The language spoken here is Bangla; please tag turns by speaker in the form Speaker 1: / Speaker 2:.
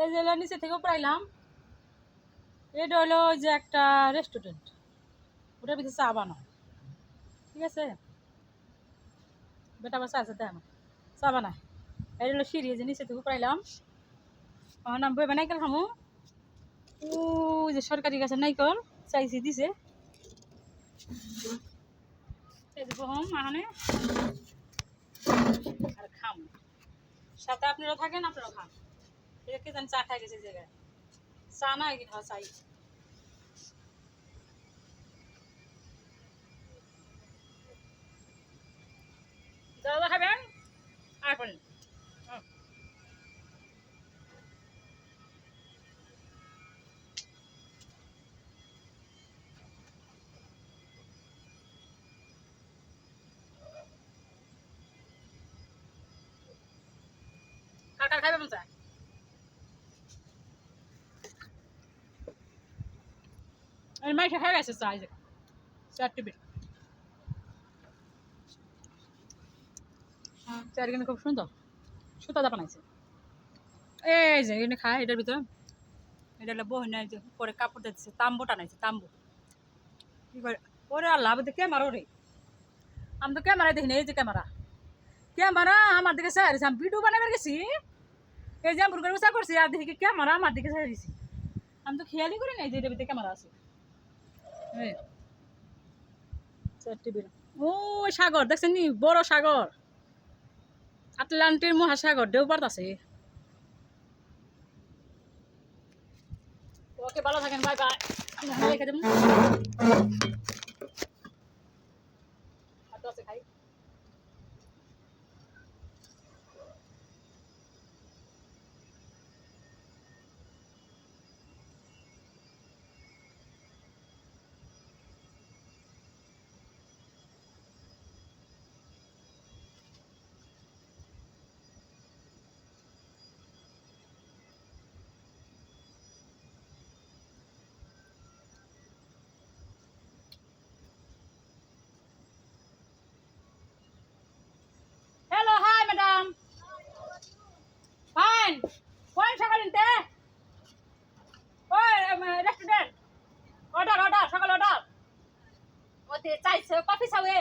Speaker 1: এই যে নিচে থেকে পাইলাম, এটা হলো ওই যে একটা রেস্টুরেন্ট, ওটার ভিতরে চা বানায়, ঠিক আছে। বেটা আমার চা আছে দেয় আমার চা বানায়। এটা হলো সিঁড়ি, যে নিচে থেকে পাইলাম, আমার নাম বই নাইকেল খামু। ও যে সরকারি গাছের নাইকল চাইছি দিছে, এই যে বহম আহানে আর খাম। সাথে আপনারা থাকেন, আপনারা খান। এটা কে জানি চা খাই গেছে জায়গায়, চা না কি খাওয়া চাই। যারা খাবেন আর করেন কার কার খাইবে মন চায়। মাইকে খাই গেছে চা, এই যে চার টেবিল চার, কিন্তু খুব সুন্দর সুতাদা বানাইছে। এই যে এখানে খায়, এটার ভিতরে এটা হলো বহিন, যে পরে কাপড় দিচ্ছে, তাম্বু টানাইছে তাম্বু। কি করে ওরে আল্লাহ, ক্যামেরা রে, আমি তো ক্যামেরা দেখি না। এই যে ক্যামেরা, ক্যামেরা আমার দিকে চাইছে, আমি ভিডিও বানাবার গেছি, এই যে আমি উঁচা করছি আর দেখি ক্যামেরা আমার দিকে চাইছি। আমি তো খেয়ালই করি নাই যে এটার ভিতরে ক্যামেরা আছে। ও সাগর দেখছেন নি, বড় সাগর, আটলান্টিক মহাসাগর ঢেউ পারতাছে। ওকে ভালো থাকেন, বাই বাই। রেখে দেবো, খাই। হ্যালো, হাই ম্যাডাম, ফাইন, কোন সকাল নিতে? ওই রেস্টুরেন্ট, অর্ডার অর্ডার, সকাল অর্ডার। ওতে চাইছে কফি চাওয়ে।